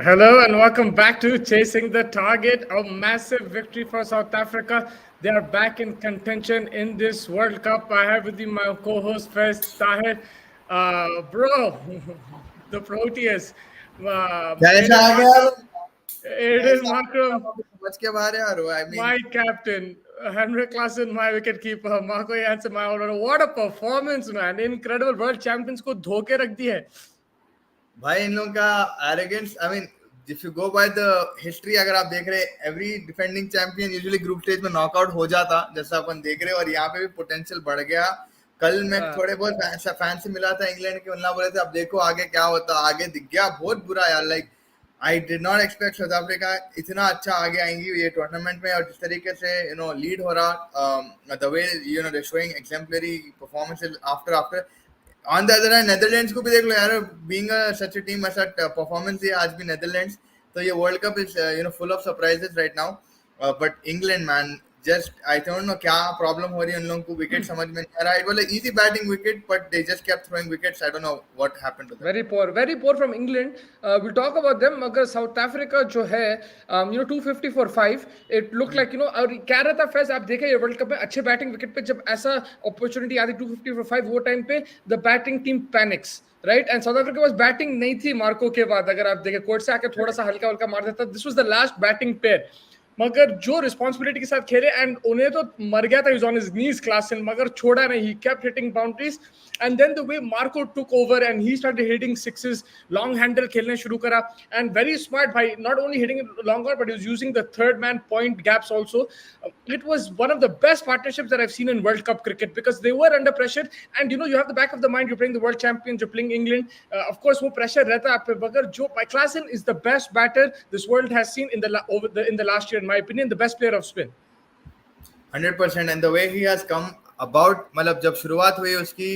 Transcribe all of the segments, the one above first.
Hello and welcome back to Chasing the Target, a massive victory for South Africa. They are back in contention in this World Cup. I have with me my co-host first, Tahir. Bro, the Proteas. कैसा आ Mark, गया it is कैसा आ गया Markham, समझ के बाहर यार I mean my captain. Henrik Klassen, my wicketkeeper. Marco Jansen, my all-rounder. What a performance, man. Incredible. World champions को धोके रख दी है. भाई इन लोगों का arrogance I mean if you go by the history अगर आप देख रहे every defending champion usually group stage में नॉकआउट हो जाता जैसा अपन देख रहे और यहाँ पे भी पोटेंशियल बढ़ गया कल मैं थोड़े बहुत फैन से मिला था इंग्लैंड के उन्होंने बोले थे अब देखो आगे क्या होता आगे दिख गया बहुत बुरा यार like I did not expect south Africa इतना अच्छा आगे आएंगी ये टूर्नामेंट में और जिस तरीके से लीड हो रहा the way they showing exemplary performances after on the other hand Netherlands को भी देख लो यार बीइंग सच अ टीम ऐसा परफॉर्मेंस है आज भी नेदरलैंड्स तो ये world cup is full of surprises right now but England man just I don't no क्या प्रॉब्लम हो रही है उन लोगों को विकेट समझ में नहीं आ रहा it was easy batting wicket but they just kept throwing wickets I don't know what happened to them Very poor from England. We'll talk about them. मगर South Africa जो है, 250 for 5. It looked like और क्या रहता फैज आप देखें ये world cup में अच्छे बैटिंग विकेट पे जब ऐसा अपॉर्चुनिटी आती 250 for 5 वो टाइम पे the batting team panics right and South Africa पास बैटिंग नहीं थी मार्को के बाद अगर आप देखें कोर्ट से आके थोड़ा सा हल्का हल्का मार देता this was the last batting pair मगर जो रिस्पॉन्सिबिलिटी के साथ खेले एंड उन्हें तो मर गया था इज ऑन हिज नीज क्लासन मगर छोड़ा नहीं ही kept hitting boundaries and then the way Marco took over and he started hitting sixes long handle खेलने शुरू करा and very smart by not only hitting it longer but he was using the third man point gaps also. It was one of the best partnerships that I've seen in World Cup cricket because they were under pressure and you have the back of the mind you're playing the world champions you're playing England of course वो pressure रहता है आप पे मगर जो KLASSEN is the best batter this world has seen in the last year in my opinion the best player of spin 100% and the way he has come about मतलब जब शुरुआत हुई उसकी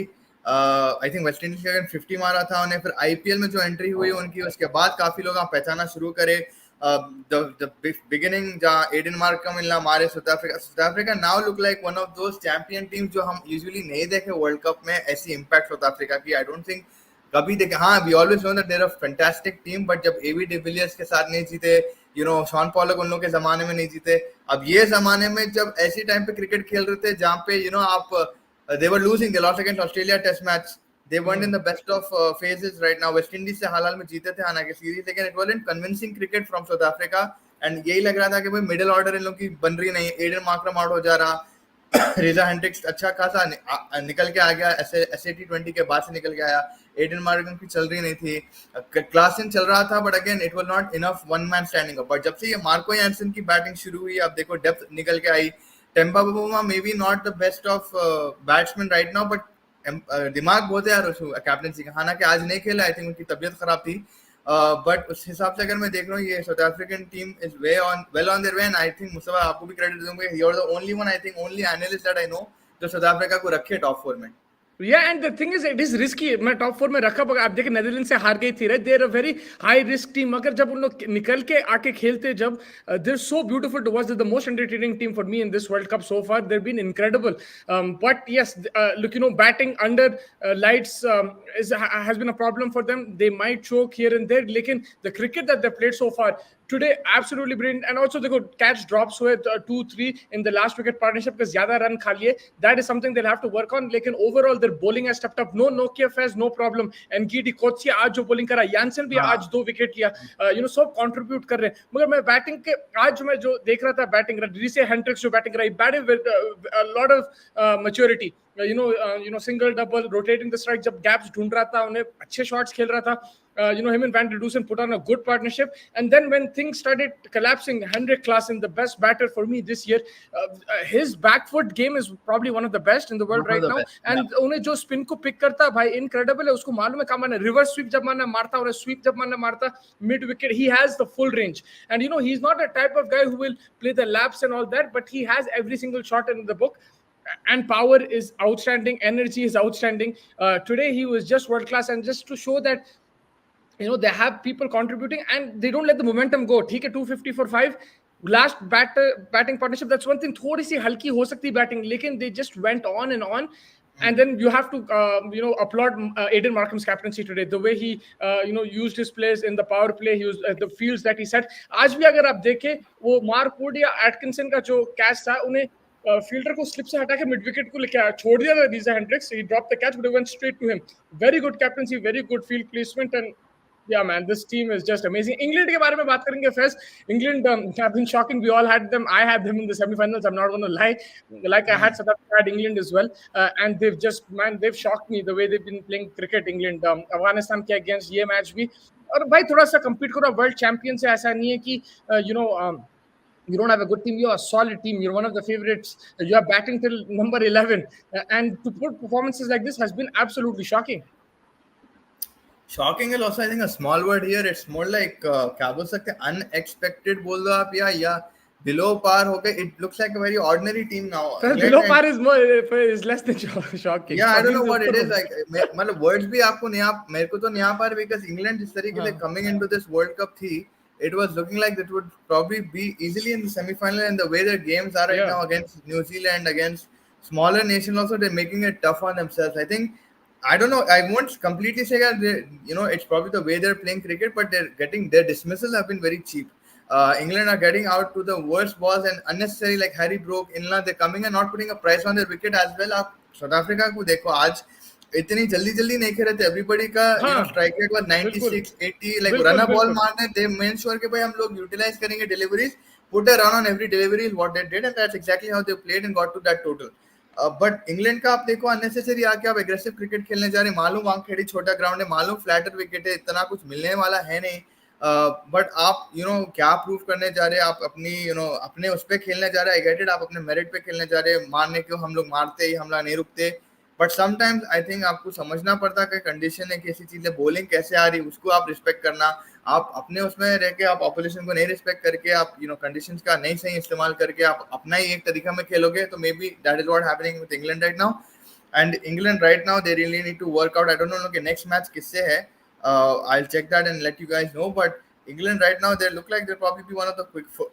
आई थिंक वेस्ट इंडीज के अगर 50 मारा था उन्हें फिर आईपीएल में जो एंट्री हुई उनकी उसके बाद काफी लोग पहचाना शुरू करे द बिगिनिंग जहाँ एडन मार्कम मिलना मारे south Africa now look like one of those champion team जो हम यूजुअली नहीं देखे वर्ल्ड कप में ऐसी इम्पैक्ट साउथ अफ्रीका की आई डोंट थिंक कभी देखे हाँ we always know that they're a fantastic team but जब एबी डिविलियर्स के साथ नहीं जीते शॉन पॉलक उन लोगों के जमाने में नहीं जीते अब ये जमाने में जब ऐसी टाइम पे क्रिकेट खेल रहे थे जहाँ पे आप they were losing they lost against Australia test match they weren't in the best of phases right now West Indies से हाल में जीते थे हालांकि सीरीज लेकिन it wasn't convincing cricket from South Africa and यही लग रहा था कि भाई मिडिल ऑर्डर इन लोगों की बन रही नहीं एडन मार्करम आउट हो जा रहा रेजा हेंड्रिक्स अच्छा खासा निकल के आ गया ऐसे T20 के बाद से निकल के आया एडन मार्करम की चल रही नहीं थी क्लासन चल रहा था but again it was not enough one man standing up but जब से ये मार्को जैनसन की बैटिंग शुरू हुई अब देखो डेप्थ निकल के आई Temba Bavuma maybe not the best of batsman right now but दिमाग बहुत है यार उसको कैप्टनसी का हालांकि आज नहीं खेला आई थिंक उनकी तबीयत खराब थी बट उस हिसाब से अगर मैं देख रहा हूँ ये South African team is well on their way and I think Mustafa आपको भी क्रेडिट दूंगा you are the only one I think only analyst that I know जो साउथ अफ्रीका को रखे टॉप 4 में Yeah, and the thing is, it is risky. मैं top 4 में रखा आप देखें नेदरलैंड से हार गई थी right they're a very high risk team मगर जब उन लोग निकल के आके खेलते जब they're so beautiful to watch the most entertaining team for me in this world cup so far they're been incredible but yes look batting under lights has been a problem for them they might choke here and there लेकिन the cricket that they played so far today absolutely brilliant and also they could catch drops with 2-3 in the last wicket partnership because zyada run kha liye that is something they'll have to work on lekin overall their bowling has stepped up no Nokia Faz no problem and Gidi Kotsi aaj jo bowling kara Jansen bhi aaj 2 wicket liya सब contribute कर रहे हैं मगर मैं batting के आज मैं जो देख रहा था बैटिंग रिसे हेंड्रिक्स जो बैटिंग रही batting with a lot of maturity single double rotating the strike जब gaps ढूंढ रहा था उन्हें अच्छे shots खेल रहा था him and Van der Dusen put on a good partnership and then when things started collapsing Henrik Klassen the best batter for me this year his back foot game is probably one of the best in the world right now and उन्हें जो spin को pick करता भाई incredible है उसको मालूम है कहाँ मारना reverse sweep जब मारना मारता और sweep जब मारना मारता mid wicket he has the full range and he's not a type of guy who will play the laps and all that but he has every single shot in the book and power is outstanding energy is outstanding today he was just world class and just to show that they have people contributing and they don't let the momentum go ठीक है 250 for 5 last batting partnership that's one thing थोड़ी सी हल्की हो सकती batting लेकिन they just went on and on And then you have to, applaud Aiden Markham's captaincy today. The way he, used his players in the power play, he used the fields that he set. आज भी अगर आप देखें, वो Mark Wood या Atkinson का जो catch था, उन्हें फील्डर को स्लिप से हटा के मिड विकेट को लेके छोड़ दिया था Reeza Hendricks. He dropped the catch, but it went straight to him. Very good captaincy, very good field placement, and yeah, man, this team is just amazing. England के बारे में बात करेंगे Faiz. England have been shocking. We all had them. I had them in the semi-finals. I'm not going to lie. Like I had South Africa, I had England as well, and they've shocked me the way they've been playing cricket. England, Afghanistan के against ये match भी. और भाई थोड़ा सा compete करो world champion से. ऐसा नहीं है कि you don't have a good team. You're a solid team. You're one of the favorites. You are batting till number 11, and to put performances like this has been absolutely shocking. Shocking is also, I think, a small word here. It's more like क्या बोल सकते हैं, unexpected बोल दो आप, या below par हो गए. It looks like a very ordinary team now. Below par is less than shocking. Yeah, I don't know what it is. Like, मतलब words भी आपको नहीं, मेरे को तो नहीं आ पा रहे, because England जिस तरीके से coming into this World Cup थी, it was looking like it would probably be easily in the semi-final, and the way their games are right now against New Zealand, against smaller nations also, they're making it tough on themselves. I think, I don't know, I won't completely say that it's probably the way they're playing cricket, but their dismissals have been very cheap. England are getting out to the worst balls and unnecessary, like Harry Brook, Inla, they're coming and not putting a price on their wicket as well. आप South Africa को देखो, आज इतनी जल्दी नहीं खेल रहे थे. एवरीबॉडी का strike rate was 96 80, like run a ball मारने, दे मेन श्योर कि भाई हम लोग यूटिलाइज करेंगे deliveries, put a run on every delivery is what they did, and that's exactly how they played and got to that total. But England का आप देखो, unnecessary आके आप एग्रेसिव क्रिकेट खेलने जा रहे. मालूम वानखेड़ी छोटा ग्राउंड है, मालूम फ्लैटर विकेट है, इतना कुछ मिलने वाला है नहीं, बट आप क्या प्रूव करने जा रहे हैं. आप अपनी अपने उस पे खेलने जा रहे हैं. आई गेट इट, आप अपने मेरिट पे खेलने जा रहे हैं. मारने क्यों, हम लोग मारते ही, हमला नहीं रुकते. बट समटाइम्स आई थिंक आपको समझना पड़ता है कि कंडीशन है, कैसी चीज है, बॉलिंग कैसे आ रही, उसको आप रिस्पेक्ट करना. आप अपने उसमें रह के आप ऑपोजिशन को नहीं रिस्पेक्ट करके, आप कंडीशंस का नहीं सही इस्तेमाल करके आप अपना ही एक तरीका में खेलोगे, तो maybe that is what happening with England right now. And England right now they really need to work out. I don't know कि नेक्स्ट मैच किससे है. I will check that and let you guys know. But England right now, they look like they'll probably be one of the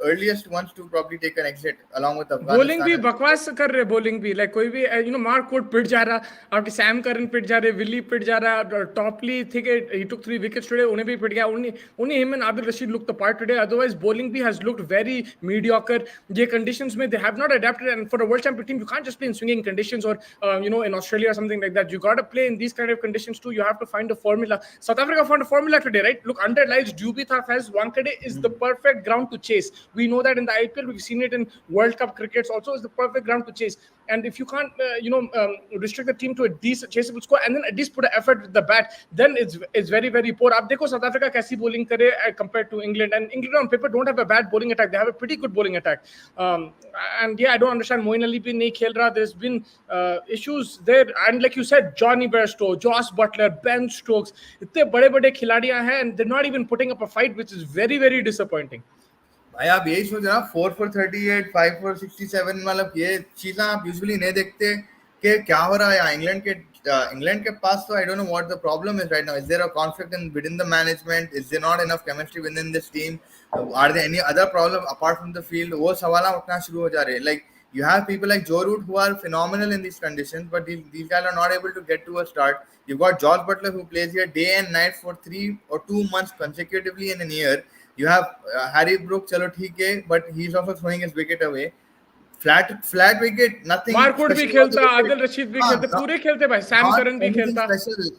earliest ones to probably take an exit along with Afghanistan. Bowling भी बकवास कर रहे, bowling भी like कोई भी Mark Wood पिट जा रहा, आपके सैम करन पिट जा रहे, विली पिट जा रहा, टॉपली ठीक है, he took 3 wickets today, उन्हें भी पिट गया. only him and Adil Rashid looked the part today. Otherwise bowling भी has looked very mediocre. ये conditions में they have not adapted, and for a world champion team you can't just play in swinging conditions or in Australia or something like that. You got to play in these kind of conditions too. You have to find a formula. South Africa found a formula today, right? Look, under lights, Jubi tha, Faiz, Wankhede is the perfect ground to chase. We know that in the IPL, we've seen it in World Cup crickets also, is the perfect ground to chase. And if you can't, restrict the team to a decent chaseable score and then at least put an effort with the bat, then it's very, very poor. आप देखो South Africa कैसी bowling करे compared to England, and England on paper don't have a bad bowling attack. They have a pretty good bowling attack. And yeah, I don't understand. Moeen Ali भी नहीं खेल रहा. There's been issues there, and like you said, Johnny Bairstow, Josh Butler, Ben Stokes, इतने बड़े-बड़े खिलाड़ियां हैं, and they're not even putting up a fight, which is very, very disappointing. भाई आप यही सोच रहे हो, 4 for 38, 5 for 67, मतलब ये चीजें आप यूजुअली नहीं देखते कि क्या हो रहा है. इंग्लैंड के पास तो I don't know what the problem is right now. Is there a conflict in within the management? Is there not enough chemistry within this team? Are there any other problem apart from the field? वो सवाल उठना शुरू हो जा रहे हैं. Like you have people like Joe Root who are phenomenal in these conditions, but these guys are not able to get to a start. You've got Josh Butler who plays here day and night for 3 or 2 months consecutively in a year. You have Harry Brook, chalo theek hai, but he's also throwing his wicket away. Flat wicket, nothing. Mark Wood भी खेलता, आदिल रशीद भी खेलते, पूरे खेलते भाई. Sam Curran भी खेलता.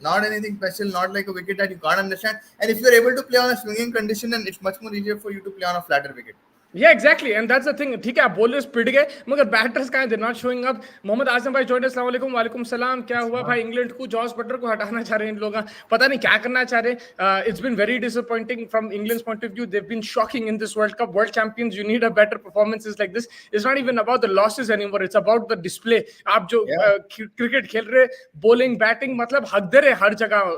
Not anything special, not like a wicket that you can't understand. And if you're able to play on a swinging condition, then it's much more easier for you to play on a flatter wicket. Yeah, exactly, and that's the thing. ठीक है, आप bowlers पिट गए, मगर batters कहाँ हैं? They're not showing up. Mohammad Azam भाई joined us. अस्सलाम वालेकुम. वालेकुम सलाम. क्या हुआ भाई? इंग्लैंड को जॉस बटलर को हटाना चाह रहे हैं इन लोग, पता नहीं क्या करना चाह रहे. It's been very disappointing from England's point of view. They've been shocking in this World Cup. World champions, you need a better performances like this. It's not even about the losses anymore. It's about the display. आप जो cricket खेल रहे, bowling, batting, मतलब हक दे रहे हर जगह.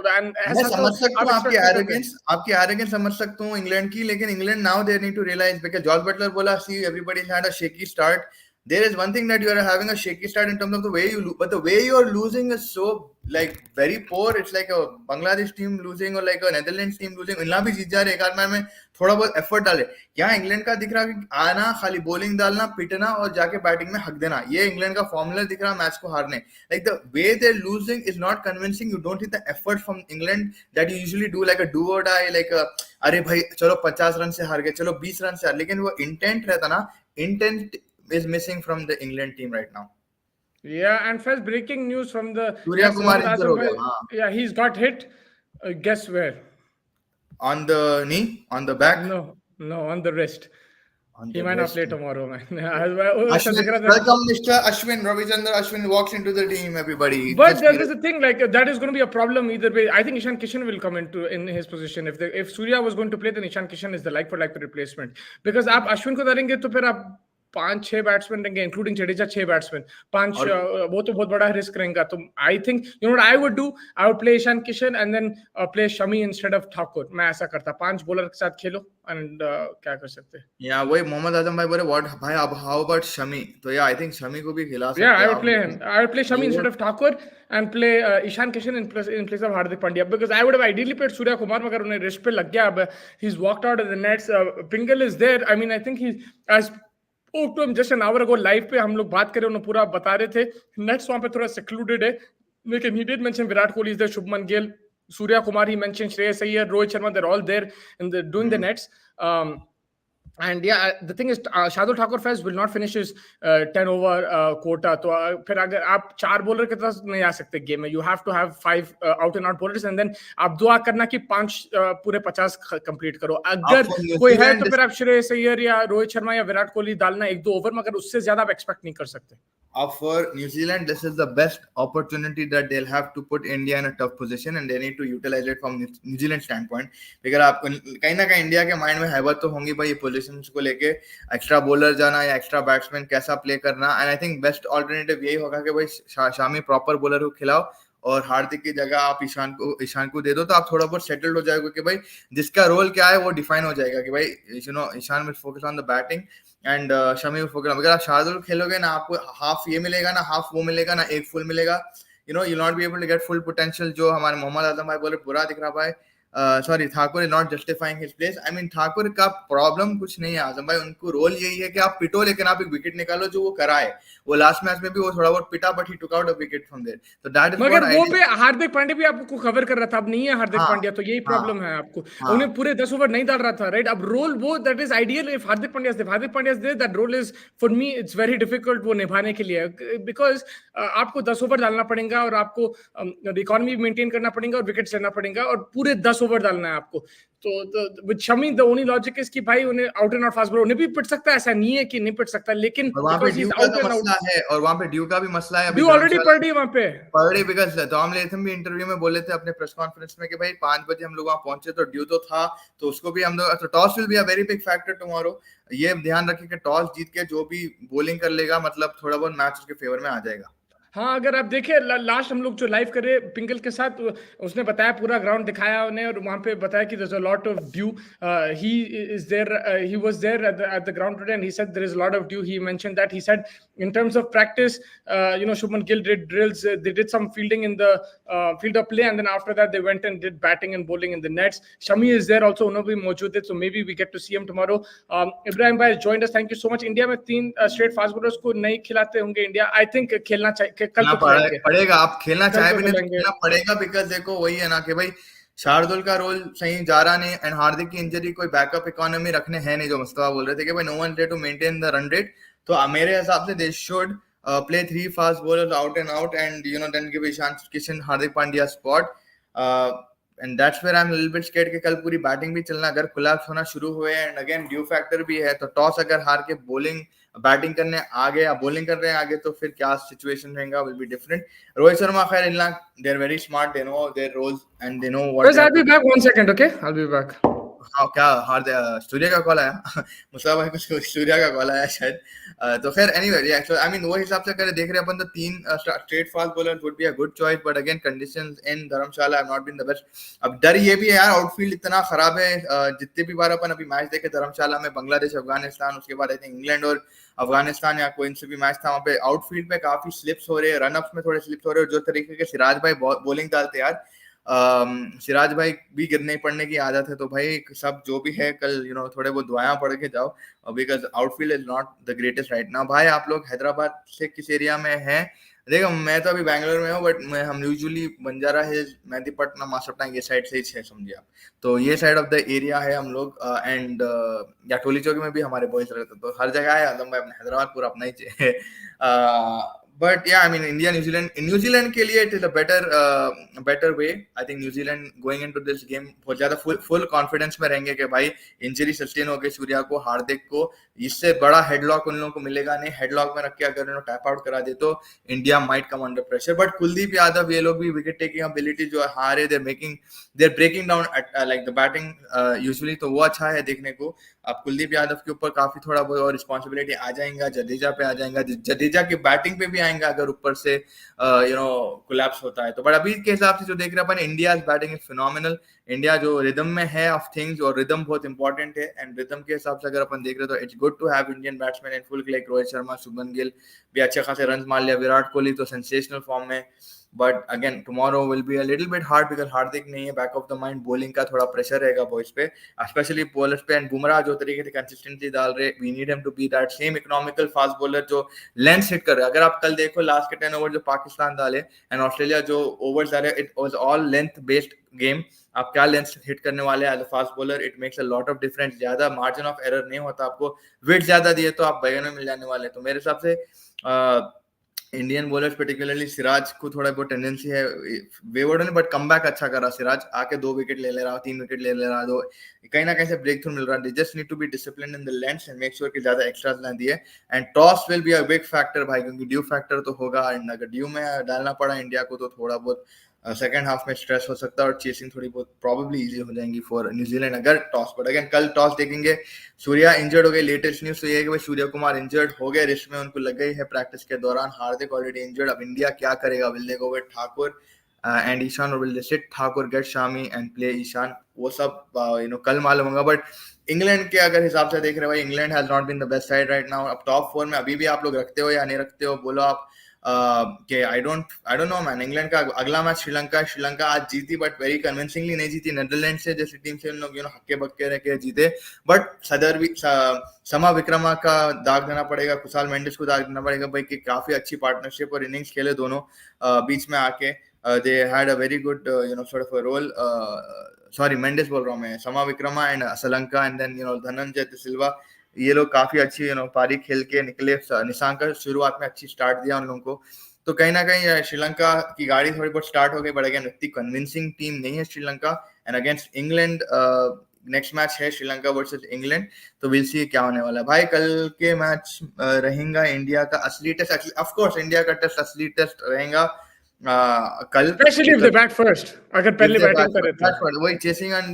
मैं समझ सकता हूँ आपकी arrogance समझ सकता हूँ इंग्लैंड की, लेकिन England now they need to realize, because Jos Buttler बोला, see everybody had a shaky start. there is one thing that you are having a shaky start in terms of the way you but the way you are losing is so like very poor. It's like a Bangladesh team losing or like a Netherlands team losing. इनला भी जीत जा रहे, एक आध match में थोड़ा बहुत effort डाले. यहाँ इंग्लैंड का दिख रहा कि आना, खाली बॉलिंग डालना, पिटना और जाके बैटिंग में हक देना, ये इंग्लैंड का फॉर्मूला दिख रहा मैच को हारने. Like the way they're losing is not convincing. You don't see the effort from England that you usually do, like a do or die, like a अरे भाई चलो 50 रन से हार गए, चलो 20 रन से हार. लेकिन वो इंटेंट रहता ना, intent is missing from the England team right now. Yeah, and first breaking news from the Surya Kumar injured ho gaya, yeah, he's got hit. Guess where? On the knee, on the back? No, on the wrist. He might not play tomorrow, man. Welcome, Mr. Ashwin. Ravichandra Ashwin walks into the team, everybody. But there is a thing, like that is going to be a problem either way. I think Ishan Kishan will come in his position. If Surya was going to play, then Ishan Kishan is the like for like replacement. Because आप अश्विन को डालेंगे तो फिर आप 5-6 batsman रहेंगे, including Jadeja 6 batsman, 5 वो तो बहुत बड़ा रिस्क रहेगा. तो I think you know what I would do, I would play Ishan Kishan and then play Shami instead of Thakur. मैं ऐसा करता, 5 बॉलर के साथ खेलो एंड क्या कर सकते हैं. या वही मोहम्मद आजम भाई बोले व्हाट भाई, अब हाउ अबाउट शमी. तो या आई थिंक शमी को भी खिला सकते हैं. I would play him, I would play Shami instead of Thakur and play Ishan Kishan in place of Hardik Pandya, because I would have ideally played Surya Kumar, मगर उन्हें रिस्ट पे लग गया. अब he is walked out of the nets. पिंगल is there. I mean I think he has spoke to him just an hour ago live पे हम लोग बात करें, उन्हें पूरा बता रहे थे. नेट्स वहां पे थोड़ा सेक्लूडेड है, लेकिन he did mention Virat Kohli is there, Shubman Gill, Surya Kumar, he mentioned Shreyas Iyer, Rohit Sharma, they're all there in the doing the nets. And yeah, the thing is, Shardul Thakur Faiz will not finish his 10 over quota. तो फिर अगर आप 4 bowler के साथ नहीं आ सकते गेम में, you have to have 5 out and out bowlers and then आप दुआ करना कि 5 पूरे 50 कंप्लीट करो. अगर कोई है तो फिर आप श्रेयस अय्यर या रोहित शर्मा या विराट कोहली डालना 1-2 ओवर, मगर उससे ज्यादा आप एक्सपेक्ट नहीं कर सकते. For New Zealand, this is the best opportunity that they'll have to put India in a tough position, and they need to utilize it from New Zealand standpoint. because आप कहीं ना कहीं इंडिया के mind में हैबत तो होंगी भाई positions को लेके, एक्स्ट्रा बॉलर जाना या एक्स्ट्रा बैट्समैन कैसा प्ले करना. And I think best alternative यही होगा कि भाई शामी प्रॉपर बॉलर को खिलाओ और हार्दिक की जगह आप ईशान को दे दो, तो आप थोड़ा बहुत सेटल्ड हो जाएगा कि भाई जिसका रोल क्या है वो डिफाइन हो जाएगा कि भाई you know Ishan will focus on the batting and Shami will focus. अगर आप शार्दुल खेलोगे ना, आपको हाफ ये मिलेगा ना, हाफ वो मिलेगा ना, एक फुल मिलेगा. You know you not be able to get full potential. जो हमारे मोहम्मद आजम भाई बोले बुरा दिख रहा भाई, sorry Thakur is not justifying his place. I mean Thakur का प्रॉब्लम कुछ नहीं है आजम भाई, उनको रोल यही है कि आप पिटो लेकिन आप एक विकेट निकालो, जो वो कराए. वो लास्ट मैच में भी वो थोड़ा बहुत पिटा, but he took out a wicket from there. तो दैट इज मगर वो पे हार्दिक पांड्या भी आपको कवर कर रहा था, अब नहीं है हार्दिक पांड्या, तो यही प्रॉब्लम है आपको. उन्हें पूरे 10 ओवर नहीं डाल रहा था, राइट. अब रोल वो that is ideal if Hardik Pandya is there, that role is for me it's very difficult वो निभाने के लिए, बिकॉज आपको 10 ओवर डालना पड़ेगा और आपको इकोनॉमी मेंटेन करना पड़ेगा और विकेट्स लेना पड़ेगा और पूरे 10 ओवर डालना है आपको. तो with Shami the only logic is कि भाई उन्हें out and out fast bowler उन्हें भी पिट सकता है, ऐसा नहीं है कि नहीं पिट सकता, लेकिन वहां पे ड्यू का तो मसला है, और वहां पे ड्यू का भी मसला है. ड्यू ऑलरेडी पड़ रही है वहां पे, बिकॉज़ टॉम लेथम भी इंटरव्यू में बोले थे अपने प्रेस कॉन्फ्रेंस में कि भाई 5 बजे हम लोग वहां पहुंचे तो ड्यू तो था, तो उसको भी हम लोग, तो toss will be a very big factor tomorrow. ये ध्यान रखिए कि टॉस जीत के जो भी बॉलिंग कर लेगा, मतलब थोड़ा बहुत मैच उसके फेवर में आ जाएगा. हाँ, अगर आप देखें लास्ट हम लोग जो लाइव करे पिंगल के साथ, उसने बताया, पूरा ग्राउंड दिखाया उन्हें, और वहां पे बताया कि there's a lot of dew. He is there, he was there at the ground today and he said there is a lot of dew. He mentioned that. He said in terms of practice, you know, Shubman Gill did drills, they did some fielding in the field of play, and then after that they went and did batting and bowling in the nets. Shami is there also, उन्होंने भी मौजूद है, so maybe we get to see him tomorrow. Ibrahim bhai has joined us, thank you so much. India में 3 straight fast bowlers को नहीं खिलाते होंगे India, I think खेलना चाहिए, कल तो पड़ेगा. आप खेलना चाहे भी नहीं खेलना पड़ेगा, बिकॉज देखो वही है ना कि भाई शार्दुल का रोल सही जा रहा नहीं, एंड हार्दिक की इंजरी कोई बैकअप इकोनॉमी रखने है नहीं, जो मुस्तफा बोल रहे थे कि भाई no one there to maintain the run rate. तो मेरे हिसाब से they should play 3 fast bowlers out and out, and you know then give Ishan Kishan, Hardik Pandya spot, and that's where I'm a little bit scared कि कल पूरी batting भी चलना अगर कोलैप्स होना शुरू हुए, एंड अगेन ड्यू फैक्टर भी है, तो टॉस अगर हार के बॉलिंग बैटिंग करने आगे या बॉलिंग कर रहे हैं आगे, तो फिर क्या सिचुएशन रहेगा, will be different. Rohit Sharma खैर इनला, they are very smart, they know their roles and they know what. I'll be back 1 second, okay? I'll be back. हाँ क्या सूर्य का कॉल आया मुस्तफा भाई को सूर्या का कॉल आया शायद। तो खैर एनीवे आई मीन वो हिसाब से अगर देख रहे हैं अपन तो 3 straight fast bowler would be a good choice, but again conditions in Dharamshala have not been the best. अब डर ये भी है यार, आउटफील्ड इतना खराब है। जितने भी बार अपन अभी मैच देखे धर्मशाला में, बांग्लादेश अफगानिस्तान, उसके बाद आई थिंक इंग्लैंड और अफगानिस्तान या कोई इनसे भी मैच था, वहाँ पे आउटफील्ड पे काफी स्लिप्स हो रहे हैं, रनअप्स में थोड़े स्लिप्स हो रहे हैं। जो तरीके के सिराज भाई बॉलिंग डालते यार, सिराज भाई भी गिरने पड़ने की आदत है, तो भाई सब जो भी है कल थोड़े बहुत दुआएं पढ़ के जाओ, because outfield is not the greatest right now. भाई आप लोग हैदराबाद से किस एरिया में हैं? देखो मैं तो अभी बैंगलोर में हूँ, बट हम यूजुअली बंजारा हिल्स, मेहंदीपट्टनम, मासपट्टनम ये साइड से ही है, समझिए आप। तो ये साइड ऑफ द एरिया है हम लोग, एंड या टोली चौकी में भी हमारे बॉयज रहते, तो हर जगह है आलम भाई, अपने हैदराबाद पूरा अपना ही है। बट या आई मीन इंडिया न्यूजीलैंड के लिए it is a better way. I think New Zealand going into this game बहुत ज्यादा फुल कॉन्फिडेंस में रहेंगे कि भाई इंजरी सस्टेन हो गई सूर्या को, हार्दिक को, इससे बड़ा हेडलॉक उन लोगों को मिलेगा नहीं। हेडलॉक में रख के अगर उन्होंने टैप आउट करा दे तो India might come under pressure. But Kuldeep Yadav ये लोग भी विकेट टेकिंग एबिलिटी जो है हारे, they're breaking down like the batting usually, तो वो अच्छा है देखने को। अब कुलदीप यादव के ऊपर काफी थोड़ा बहुत और रिस्पॉन्सिबिलिटी आ जाएगा, जडेजा पे आ जाएगा, जडेजा की बैटिंग पे भी आएगा अगर ऊपर से कोलैप्स होता है तो। बट अभी के हिसाब से जो देख रहे हैं अपन, India batting is phenomenal. India जो रिदम में है ऑफ थिंग्स, और रिदम बहुत इंपॉर्टेंट है, एंड रिदम के हिसाब से अगर अपन देख रहे हैं तो it's good to have Indian batsman in full, like Rohit Sharma, Shubman Gill भी अच्छे खासे रन मार लिया, विराट कोहली तो सेंसेशनल फॉर्म में। But again tomorrow will be a little bit hard because Hardik नहीं है, back of the mind bowling का थोड़ा प्रेशर रहेगा बॉयज पे, स्पेशली बॉलर्स पे। एंड बुमराह जो तरीके से कंसिस्टेंसी डाल रहे, we need him to be that same economical fast bowler जो लेंथ हिट कर रहे हैं। अगर आप कल देखो लास्ट के 10 ओवर जो पाकिस्तान डाले एंड ऑस्ट्रेलिया जो ओवर्स डाले, it was all length based game. आप क्या लेंथ हिट करने वाले as a fast bowler, it makes a lot of difference. ज्यादा मार्जिन ऑफ एरर नहीं होता, आपको वेट ज्यादा दिए तो आप बैगन में मिल जाने वाले। तो मेरे हिसाब से इंडियन बॉलर्स पर्टिकुलरली सिराज को थोड़ा बहुत टेंडेंसी है वेवर्ड होने, बट कमबैक अच्छा कर रहा सिराज, आके 2 विकेट ले रहा, 3 विकेट ले रहा, तो कहीं ना कहीं से ब्रेक थ्रू मिल रहा है। They just need to be discipline in the lengths and make sure कि ज्यादा एक्स्ट्रास ना दिए। And toss will be a big factor भाई, क्योंकि ड्यू फैक्टर तो होगा, एंड अगर ड्यू में डालना पड़ा इंडिया को तो थोड़ा बहुत सेकंड हाफ में स्ट्रेस हो सकता है, और चेसिंग थोड़ी बहुत प्रॉब्ली इजी हो जाएंगी फॉर न्यूजीलैंड अगर टॉस। बट अगेन कल टॉस देखेंगे, सूर्या इंजर्ड हो गए। लेटेस्ट न्यूज तो ये है कि भाई सूर्य कुमार इंजर्ड हो गए, रिस्ट में उनको लग गई है प्रैक्टिस के दौरान। Hardik already injured. अब इंडिया क्या करेगा? Will they go with Thakur and Ishan, और will they sit Thakur, get Shami and play Ishan? वो सब कल मालूम होगा। बट इंग्लैंड के अगर हिसाब से देख रहे हो भाई, England has not been the best side right now. अब टॉप 4 में अभी भी आप लोग रखते हो या नहीं रखते हो, बोलो आप। कि आई डोंट नो मैन। इंग्लैंड का अगला मैच श्रीलंका आज जीती, बट वेरी कन्विंसिंगली नहीं जीती। नेदरलैंड से जैसी टीम से उन लोग हक्के बक्के रह के जीते, बट समा विक्रमा का दाग देना पड़ेगा, कुशाल मेंडिस को दाग देना पड़ेगा भाई, कि काफी अच्छी पार्टनरशिप और इनिंग्स खेले दोनों बीच में आके। They had a very good sort of a role. Sorry Mendis बोल रहा हूँ मैं, Samarawickrama and Sri Lanka, and then Dhananjaya Silva, ये लोग काफी अच्छी पारी खेल के निकले। निशांक का शुरुआत में अच्छी स्टार्ट दिया उन लोगों को, तो कहीं ना कहीं श्रीलंका की गाड़ी थोड़ी बहुत स्टार्ट हो गई, बट अगेन इतनी कन्विंसिंग टीम नहीं है Sri Lanka. And against England next match है श्रीलंका वर्सेस इंग्लैंड, तो विल सी क्या होने वाला है। भाई कल के मैच रहेगा इंडिया का असली टेस्ट, ऑफ कोर्स इंडिया का टेस्ट असली टेस्ट रहेगा कल, specially if they bat first, अगर पहले बैटिंग करे तो वही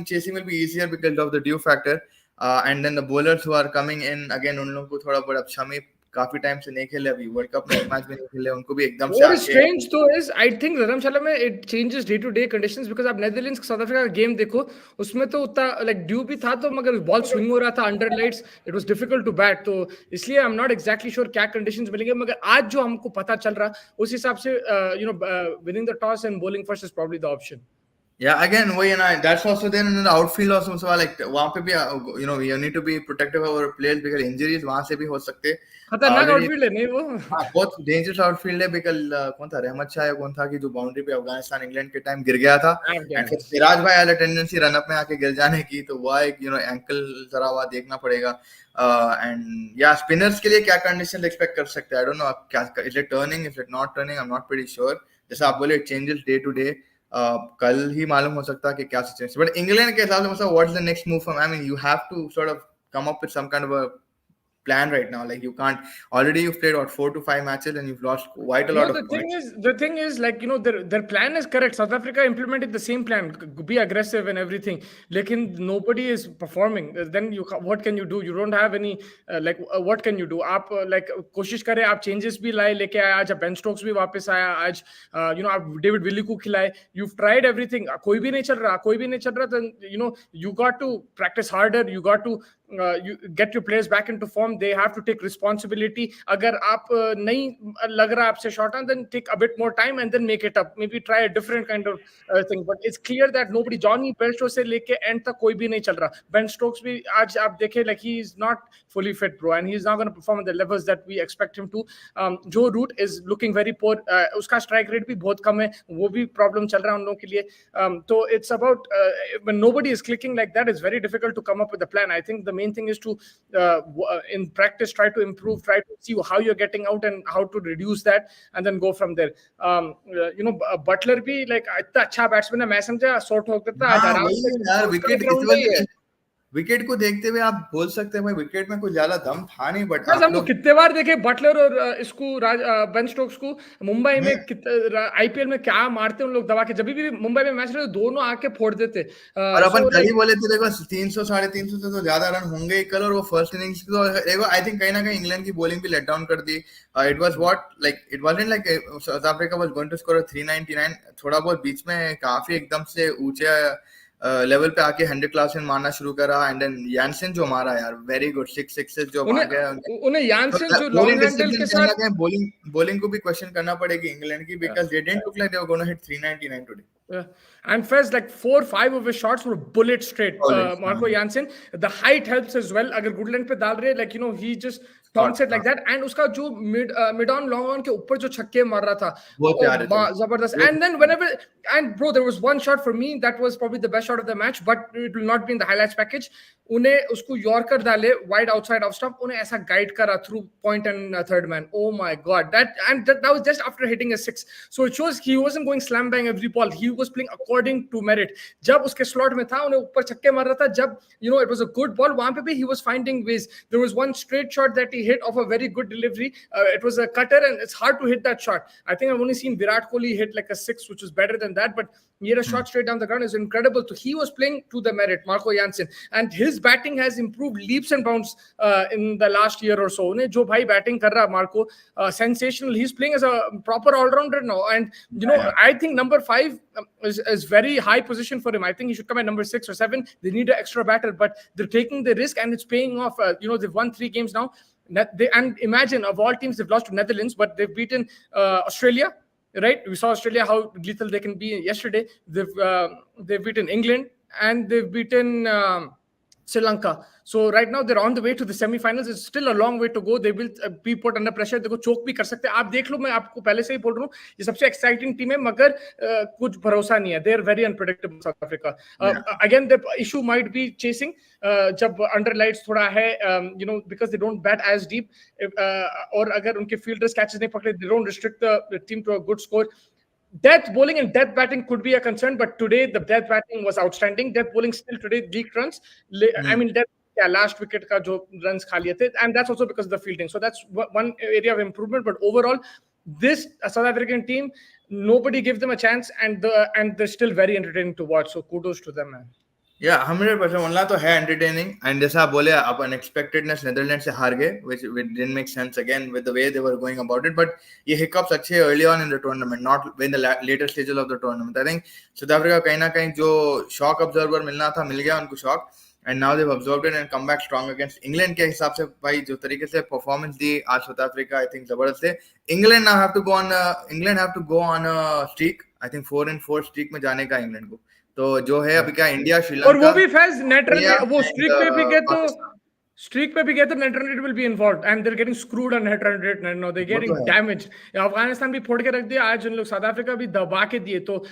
chasing will be easier because of the due factor. And then the bowlers who are coming in again, उन लोगों को थोड़ा बहुत, अब शमी काफी टाइम से नहीं खेले, अभी वर्ल्ड कप में एक मैच भी नहीं खेले, उनको भी एकदम से What is आके strange though is I think धर्मशाला में it changes day to day conditions because आप नेदरलैंड्स साउथ अफ्रीका का गेम देखो, उसमें तो उतना लाइक ड्यू भी था, तो मगर बॉल स्विंग हो रहा था under lights, it was difficult to bat, तो इसलिए I am not exactly sure क्या कंडीशंस मिलेंगे। मगर आज जो हमको पता चल रहा उस हिसाब से winning the toss and bowling first is probably the option. Yeah, again, वही ना, that's also there in the outfield also, so like वहाँ पे भी you need to be protective of our players because injuries वहाँ से भी हो सकते हैं खतरनाक already। आउटफील्ड है नहीं वो। हाँ बहुत डेंजरस आउटफील्ड है बिकॉज कौन था, रहमत शाह या कौन था कि जो बाउंड्री पे अफगानिस्तान इंग्लैंड के टाइम गिर गया था, एंड फिर सिराज भाई आया टेंडेंसी रन अप में आके गिर जाने की, तो वो एक एंकल जरा हुआ देखना पड़ेगा। एंड या स्पिनर्स के लिए क्या कंडीशन एक्सपेक्ट कर सकते हैं, आई डोंट नो क्या, is it turning, is it not turning, I am not pretty sure. जैसा आप बोले चेंजेस डे टू डे, कल ही मालूम हो सकता है कि क्या सिचुएशन। बट इंग्लैंड के हिसाब से मतलब what is the next move from, I mean you have to sort of come up with some kind of plan right now. Like you can't. Already you've played what 4 to 5 matches and you've lost quite a lot No, of points. the thing is, like, you know, their plan is correct. South Africa implemented the same plan, be aggressive and everything. Lekin nobody is performing. Then what can you do? You don't have any, what can you do? आप like कोशिश करें, आप changes भी लाए लेके आए, आज Ben Stokes भी वापस आया, आज you know आप David Willey को खिलाए. You've tried everything. कोई भी नहीं चल रहा. Then you know you got to practice harder. You got to you get your players back into form. They have to take responsibility. अगर आप नहीं लग रहा आपसे short on, then take a bit more time and then make it up. Maybe try a different kind of thing. But it's clear that nobody, Johnny Beltro से लेके end तक कोई भी नहीं चल रहा. Ben Stokes भी आज आप देखें, like he is not fully fit, bro, and he's not going to perform at the levels that we expect him to. Joe Root is looking very poor. उसका strike rate भी बहुत कम है. वो भी problem चल रहा है उन लोगों के लिए. So it's about when nobody is clicking like that, it's very difficult to come up with a plan. I think the main thing is to in practice try to improve, try to see how you're getting out and how to reduce that, and then go from there. You know, Butler भी like इतना अच्छा batsman है, मैं समझा short हो सकता है आराम से यार विकेट को देखते हुए आप बोल सकते हैं भाई विकेट में कुछ ज्यादा दम था नहीं, बट हम लोग कितने बार देखे बटलर और इसको बेन स्टोक्स को मुंबई में आईपीएल में क्या मारते उन लोग दबा के. जब भी मुंबई में मैच रहे दोनों आके फोड़ देते. और अपन कल ही बोले थे देखो 300 350 से तो ज्यादा रन होंगे कल, और वो फर्स्ट इनिंग्स तो देखो आई थिंक कहीं ना कहीं इंग्लैंड की बॉलिंग भी लेट डाउन कर दी. It was what like it wasn't like South Africa was going to score 399. थोड़ा बहुत बीच में काफी एकदम से ऊंचे लेवल पे आके 100 क्लासेन मारना शुरू करा, एंड देन यानसेन जो मारा यार वेरी गुड 6 सिक्सेस जो मार गया उन्हें यानसेन जो लॉन्ग हैंडल के साथ बॉलिंग को भी क्वेश्चन करना पड़ेगी इंग्लैंड की, because they didn't look like they were gonna hit 399 today. And Fez, like 4-5 of his shots were bullet straight. Marco Jansen, the height helps as well. Agar good length पे डाल रहे, like you know, he just taunts it like that. And उसका जो mid on long on के ऊपर जो छक्के मार रहा था, जबरदस्त. And then whenever, and bro, there was one shot for me that was probably the best shot of the match, but it will not be in the highlights package. उन्हें उसको यॉर्कर डाले wide outside off stump, उन्हें ऐसा guide करा through point and third man. Oh my god, that was just after hitting a 6. So it shows he wasn't going slam bang every ball. He was playing according to merit. जब उसके slot में था उन्हें ऊपर छक्के मार रहा था, जब you know it was a good ball वहाँ पे भी he was finding ways. There was one straight shot that he hit off a very good delivery. It was a cutter and it's hard to hit that shot. I think I've only seen Virat Kohli hit like a 6, which is better than that, but he had a shot straight down the ground is incredible. So he was playing to the merit, Marco Jansen, and his batting has improved leaps and bounds in the last year or so. जो भाई batting कर रहा Marco, sensational. He's playing as a proper all-rounder now, and you know I think number 5 is very high position for him. I think he should come at number 6 or 7. They need an extra batter, but they're taking the risk and it's paying off. You know, they've won 3 games now. And imagine, of all teams, they've lost to Netherlands, but they've beaten Australia. Right, we saw Australia how lethal they can be yesterday. They've beaten England and they've beaten Sri Lanka. So right now they're on the way to the semi-finals. It's still a long way to go. They will be put under pressure. देखो चोक भी कर सकते हैं. आप देख लो, मैं आपको पहले से ही बोल रहा हूँ, ये सबसे exciting team है, मगर कुछ भरोसा नहीं है. They're very unpredictable, South Africa. Again, the issue might be chasing. जब under lights थोड़ा है, you know, because they don't bat as deep. और अगर उनके fielders catches नहीं पकड़े, they don't restrict the team to a good score. Death bowling and death batting could be a concern, but today the death batting was outstanding. Death bowling still today leaked runs. I mean, last wicket का जो runs खा लिए थे, and that's also because of the fielding. So that's one area of improvement. But overall, this South African team, nobody gave them a chance, and they're still very entertaining to watch. So kudos to them, man. Yeah, 100% उनला तो है entertaining, and जैसा आप बोले आप unexpectedness Netherlands से हार गए, which didn't make sense again with the way they were going about it, but ये hiccups अच्छे early on in the tournament, not in the later stages of the tournament. I think South Africa कहीं ना कहीं जो shock absorber मिलना था मिल गया उनको shock, and now they've absorbed it and come back strong against England के हिसाब से भाई जो तरीके से performance दी आज South Africa, I think जबरदस्त है. England now have to go on a streak. I think 4-4 streak में जाने का इंग्लैंड को. तो जो है अभी क्या इंडिया श्रीलंका, और वो भी फैज नेट रन, वो स्ट्रीक पे भी गए तो net run rate will be involved, and they are getting screwed on net run rate now, they getting damage. Afghanistan भी फोड़ के रख दिया आज उन लोग, साउथ अफ्रीका भी दबा के दिए. तो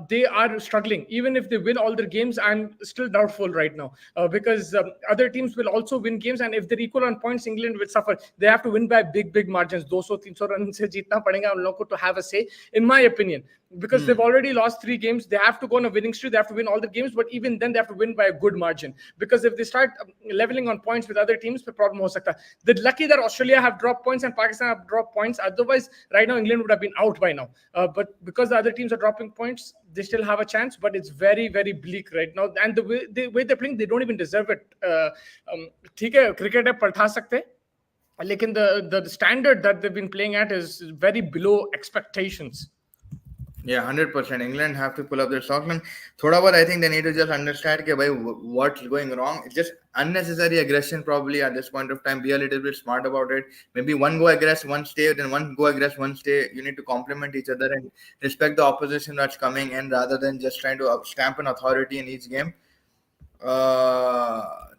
they are struggling. Even if they win all their games, I am still doubtful right now, because other teams will also win games, and if they equal on points, England will suffer. They have to win by big margins. 200-300 run से जीतना पड़ेगा उन लोगों को to have a से, इन my opinion. because they've already lost 3 games. They have to go on a winning streak. They have to win all the games, but even then they have to win by a good margin, because if they start leveling on points with other teams, the problem ho sakta. They're lucky that Australia have dropped points and Pakistan have dropped points. Otherwise, right now England would have been out by now. But because the other teams are dropping points, they still have a chance. But it's very, very bleak right now, and the way they're playing, they don't even deserve it. ठीक है, cricket है, पढ़ा सकते हैं, लेकिन the standard that they've been playing at is very below expectations. Yeah, 100%. England have to pull up their socks, and thoda bahut I think they need to just understand कि भाई what's going wrong. It's just unnecessary aggression probably at this point of time. Be a little bit smart about it. Maybe one go aggress, one stay, then one go aggress, one stay. You need to complement each other and respect the opposition that's coming in, rather than just trying to stamp an authority in each game.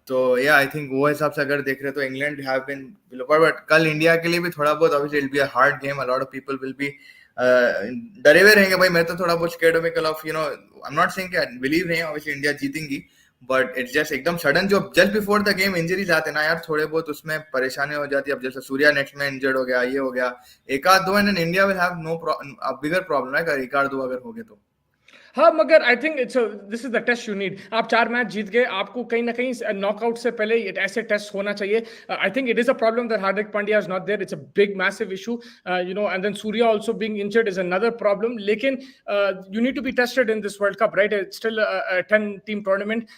तो yeah, I think वो हिसाब से अगर देख रहे तो England have been below par, but कल India के लिए भी थोड़ा बहुत obviously it'll be a hard game. A lot of people will be डरे हुए रहेंगे भाई. मैं तो थोड़ा बहुत scared of, I'm not saying कि I believe नहीं, obviously इंडिया जीतेंगी, but it's just एकदम सडन जो just before the game injuries आते ना यार, थोड़े बहुत उसमें परेशानी हो जाती है. अब जैसे सूर्या नेक्स्ट में इंजर्ड हो गया, ये हो गया, एक आध दो, and India will have no bigger problem है एक आध दो अगर हो गए तो. हाँ, मगर I think this is the test you need. आप 4 मैच जीत गए, आपको कहीं ना कहीं नॉकआउट से पहले ऐसे टेस्ट होना चाहिए. I think it is a problem that Hardik Pandya is not there. It's a big massive issue, and then Surya also being injured is another problem. लेकिन you need to be tested in this world cup, right? It's still a 10 team tournament.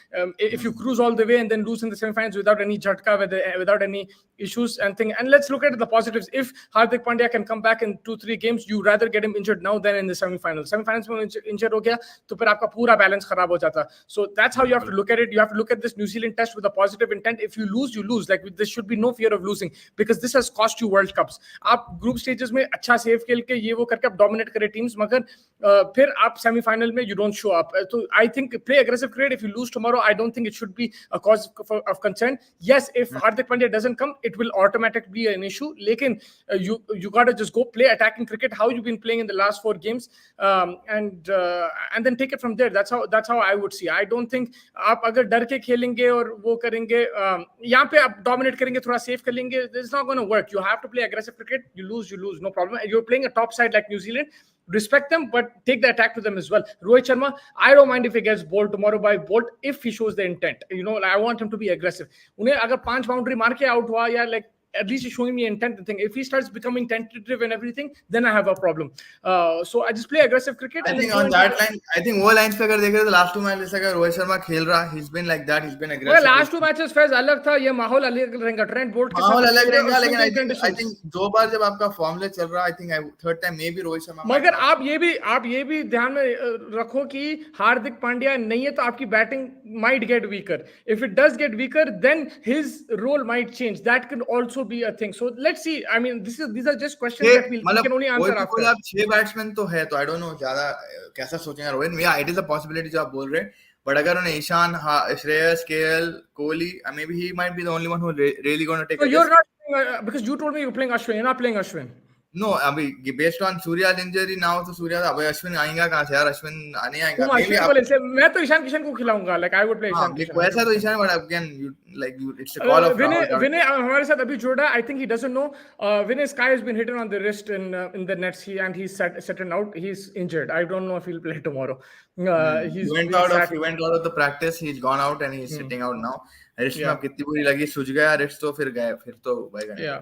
If you cruise all the way and then lose in the semifinals without any jhatka, without any issues and let's look at the positives. If Hardik Pandya can come back in 2-3 games, you rather get him injured now than in the semifinals में injured हो गया तो फिर आपका पूरा balance खराब हो जाता. So that's how you have to look at it. You have to look at this New Zealand test with a positive intent. If you lose, you lose. Like, there should be no fear of losing, because this has cost you World Cups. आप group stages में अच्छा save खेल के ये वो करके आप dominate करे टीम्स, मगर फिर आप सेमीफाइनल में you don't show up. So I think play aggressive cricket. If you lose tomorrow, I don't think it should be a cause of concern. Yes, if Hardik Pandya doesn't come, it will automatically be an issue. लेकिन you gotta just go play attacking cricket how you've been playing in the last 4 games, and then take it from there. That's how I would see. I don't think आप अगर डर के खेलेंगे और वो करेंगे, यहाँ पे आप dominate करेंगे, थोड़ा safe कर लेंगे, it's not going to work. You have to play aggressive cricket. You lose, no problem. You're playing a top side like New Zealand. Respect them, but take the attack to them as well. Rohit Sharma, I don't mind if he gets bowled tomorrow by Bolt if he shows the intent. I want him to be aggressive. उन्हें अगर 5 boundary मार के out हुआ, या like at least he's showing me intent. The thing, if he starts becoming tentative and everything, then I have a problem. So I just play aggressive cricket. I think on that line, I think वो lines पे अगर देख रहे तो last 2 matches अगर रोहित शर्मा खेल रहा, he's been like that, he's been aggressive. Well, last 2 matches Faiz अलग था, ये माहौल अलग रहेगा. ट्रेंट बोल्ट के साथ माहौल अलग रहेगा, लेकिन I think 2 बार जब आपका फॉर्मूला चल रहा, I think third time maybe Rohit Sharma. मगर आप ये भी ध्यान में रखो कि हार्दिक पांड्या नहीं है तो आपकी batting might get weaker. If it does get weaker, then his role might change. That could also be a thing. So let's see. I mean, these are just questions that we can only answer after. आप 6 batsman तो है, तो I don't know ज्यादा कैसा सोचेंगे Rohit. Yeah, it is a possibility जो आप बोल रहे हैं, but अगर उन्हें Ishan, Shreyas, KL, Kohli, maybe he might be the only one who really going to take. So you're not, because you told me you're playing Ashwin. You're not playing Ashwin. No, अभी based on Surya's injury now, तो सूर्या अबे अश्विन आएगा कहाँ से यार? अश्विन आने आएगा. मैं तो ईशान किशन को खिलाऊंगा. Like I would play Ishan Kishan. वैसा तो Ishan, but again it's a call of. Vinay हमारे साथ अभी जुड़ा. I think he doesn't know. Vinay Sky has been hit on the wrist in the nets. He's settled out. He's injured. I don't know if he'll play tomorrow. He went out of the practice. He's gone out and he's sitting out now. Wrist में कितनी बुरी लगी, सूज गया wrist, तो फिर तो भाई गए. Yeah.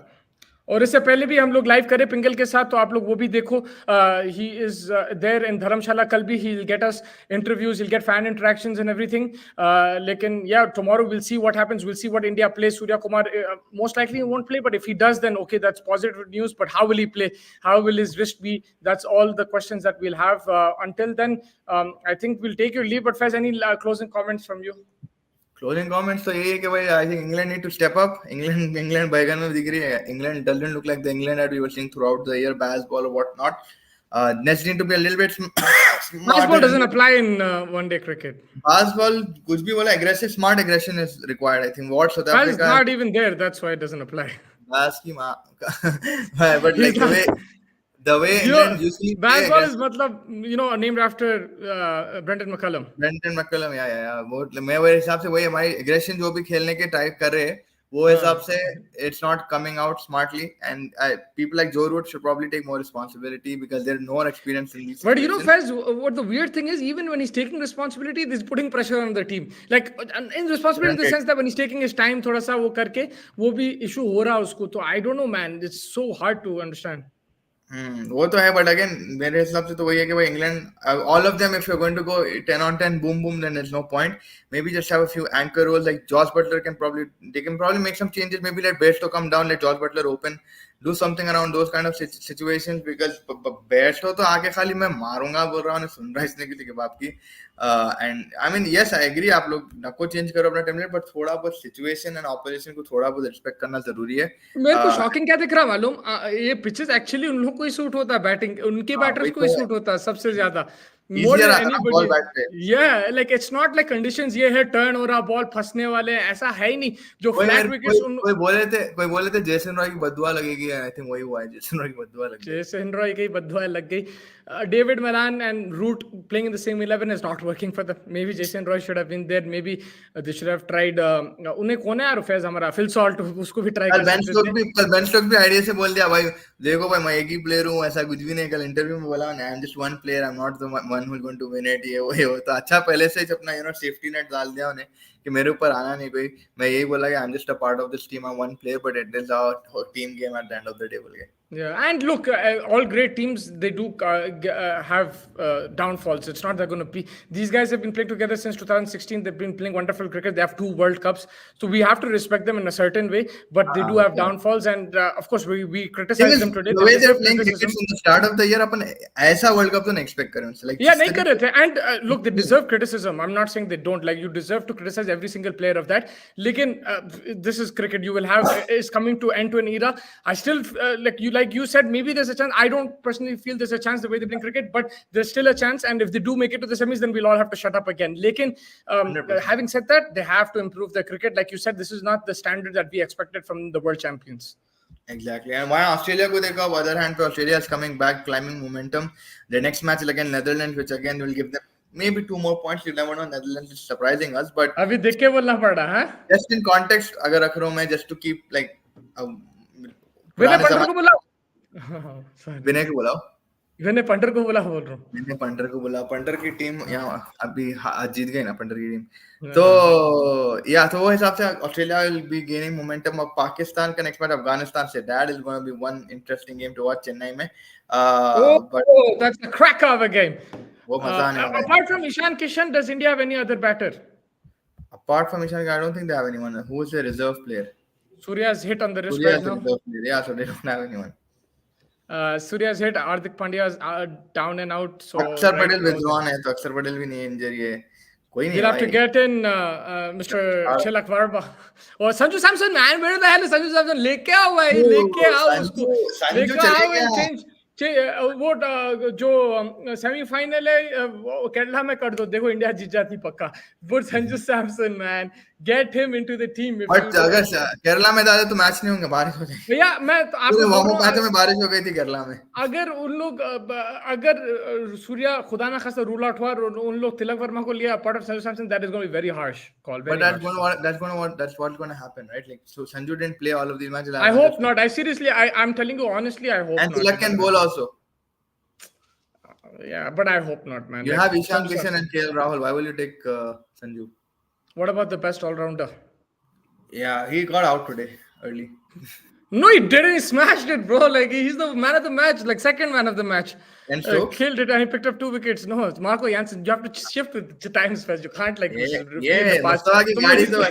और इससे पहले भी हम लोग लाइव करें पिंगल के साथ, तो आप लोग वो भी देखो. ही इज देयर इन धर्मशाला. कल भी he will get us interviews, he will get fan interactions and everything. लेकिन या tomorrow will see what happens. Will see what India play. Surya Kumar most likely he won't play, but if he does, then okay, that's positive news. But how will he play? How will his wrist be? That's all the questions that we'll have. Until then, I think we'll take your leave. But Faiz, any closing comments from you? Closing comments तो यही है कि भाई I think England need to step up. England बैगन में दिख रही है. England doesn't look like the England that we were seeing throughout the year. Baseball or whatnot. Nets need to be a little bit Baseball doesn't apply in one-day cricket. Baseball, कुछ भी बोला, aggressive, smart aggression is required. I think what South Africa. It's not even there. That's why it doesn't apply. Bas की माँ. But like the way England usually baseball is मतलब named after Brendan McCullum. Yeah. वो मैं वो हिसाब से वही हमारी aggression जो भी खेलने के ट्राई कर रहे हैं, वो हिसाब से it's not coming out smartly, and people like Joe Root should probably take more responsibility because they're more experienced in these But you know, situations. Fez, what the weird thing is, even when he's taking responsibility, he's putting pressure on the team. Like, in responsibility in Shouldn't the it? sense that when he's taking his time, थोड़ा सा वो करके, वो भी issue हो रहा है उसको. तो I don't know, man. It's so hard to understand. वो तो है, बट अगेन मेरे हिसाब से तो वही है कि भाई England all of them if you are going to go 10 on 10 boom boom then there's no point. Maybe just have a few anchor roles like Josh Butler can probably make some changes, maybe let Bairstow come down, let Josh Butler open, do something around those kind of situations because Bairstow तो आके खाली मैं मारूंगा बोल रहा हूँ, सुन रहा है इसने किसी के बाप की. And I mean yes I agree, आप लोग नको चेंज करो अपना टेम्पलेट, बट थोड़ा बहुत सिचुएशन एंड ऑपोजिशन को थोड़ा बहुत रिस्पेक्ट करना जरूरी है. मेरे को शॉकिंग क्या दिख रहा मालूम, ये पिचेस एक्चुअली उन लोगों को ही सूट होता है, बैटिंग उनके बैटर्स को ही सूट होता है सबसे ज्यादा, मोर इजियर देन आता है ना बॉल एनीबॉडी. बैट पे. या like it's not like conditions ये है टर्न हो रहा बॉल फंसने वाले हैं, ऐसा है ही नहीं. जो फ्लैट विकेट्स कोई बोले थे जेसन रॉय की बददुआ लगेगी, आई थिंक वही हुआ है, जेसन रॉय की बददुआ लग गई. जेसन रॉय की बददुआ लग गई. David Malan and Root playing in the same 11 is not working for them. Maybe Jason Roy should have been there. Maybe they should have tried. उन्हें कौन है यार फैज हमारा फिल सॉल्ट, उसको भी ट्राई कर सकते थे. कल बेन स्टोक्स भी आइडिया से बोल दिया भाई, देखो भाई मैं एक ही प्लेयर हूँ, ऐसा कुछ भी नहीं. कल इंटरव्यू में बोला I am just one player, I am not the one who is going to win it. ये वो तो अच्छा पहले से ही अपना सेफ्टी नेट डाल दिया उन्हें कि मेरे ऊपर आना नहीं कोई. मैं यही बोला कि I am just a part of this team, I am one player but it is our team game at the end of the day बोल गए. Yeah, and look, all great teams, they do have downfalls. It's not they're going to be. These guys have been playing together since 2016. They've been playing wonderful cricket. They have 2 World Cups, so we have to respect them in a certain way. But they do have downfalls, and of course, we criticize them today. The way they're playing cricket in the start of the year, अपन ऐसा World Cup तो नहीं expect करें उनसे. Like yeah, नहीं कर रहे थे. And look, they deserve criticism. I'm not saying they don't. Like you deserve to criticize every single player of that. लेकिन this is cricket. You will have is coming to end to an era. I still like you said, maybe there's a chance. I don't personally feel there's a chance the way they play cricket, but there's still a chance. And if they do make it to the semis, then we'll all have to shut up again. Lekin, having said that, they have to improve their cricket. Like you said, this is not the standard that we expected from the world champions. Exactly. And why Australia को देखो, on the other hand, Australia is coming back, climbing momentum. The next match is again Netherlands, which again will give them maybe 2 more points. You never know. Netherlands is surprising us, but अभी देख के बोलना पड़ा है. Just in context, अगर रख रहा हूँ मैं, just to keep like Vinay punter को बोला. विनय को बुलाओ. विनय पंटर को बोला बोल रहा हूँ. विनय पंटर को बुला. पंटर की टीम यहाँ अभी जीत गई ना, पंटर की टीम. तो या तो वो हिसाब से Australia will be gaining momentum. अब पाकिस्तान का नेक्स्ट मैच अफगानिस्तान से, that is going to be one interesting game to watch Chennai में. But that's a cracker of a game. वो मजा आने वाला है. Apart from Ishan Kishan, does India have any other batter? Apart from Ishan, I don't think they have anyone. Who is the reserve player? Surya's hit on the wrist Surya right is the now. reserve player. Yeah, so they don't have anyone. Surya's hit. Hardik Pandya's down and out. So Akshar right Patel now, withdrawn है, तो Akshar Patel भी नहीं injury है. कोई नहीं you'll have to get in Mr. Chelak Varma or Sanju Samson. Man, where the hell is Sanju Samson? लेके आओ भाई, लेके आओ उसको. संजू चले गया. वो जो सेमीफाइनल है वो केरला में कर दो, देखो इंडिया जीत जाती पक्का. Put Sanju Samson, man, get him into the team. But अगर केरला में डाले तो मैच नहीं होंगे, बारिश हो जाएगी. भैया मैं तो आपको वार्म अप मैच में बारिश हो गई थी केरला में. अगर उन लोग अगर सूर्या खुदा ना खास्ता रूल आउट हुआ और उन लोग तिलक वर्मा को लिया part of Sanju Samson, that is going to be very harsh call. But that's what's going to happen, right? Like so Sanju didn't play all of these matches. I hope not. I'm telling you honestly, I hope and not. And Tilak can bowl also. Yeah, but I hope not, man. You like, have Ishan Kishan and KL Rahul. Why will you take Sanju? What about the best all-rounder? Yeah, he got out today early. No, he didn't. He smashed it, bro. Like he's the man of the match, like second man of the match. And so killed it, and he picked up 2 wickets. No, it's Marco Jansen. You have to shift with the times first. You can't like Mustafa की गाड़ी तो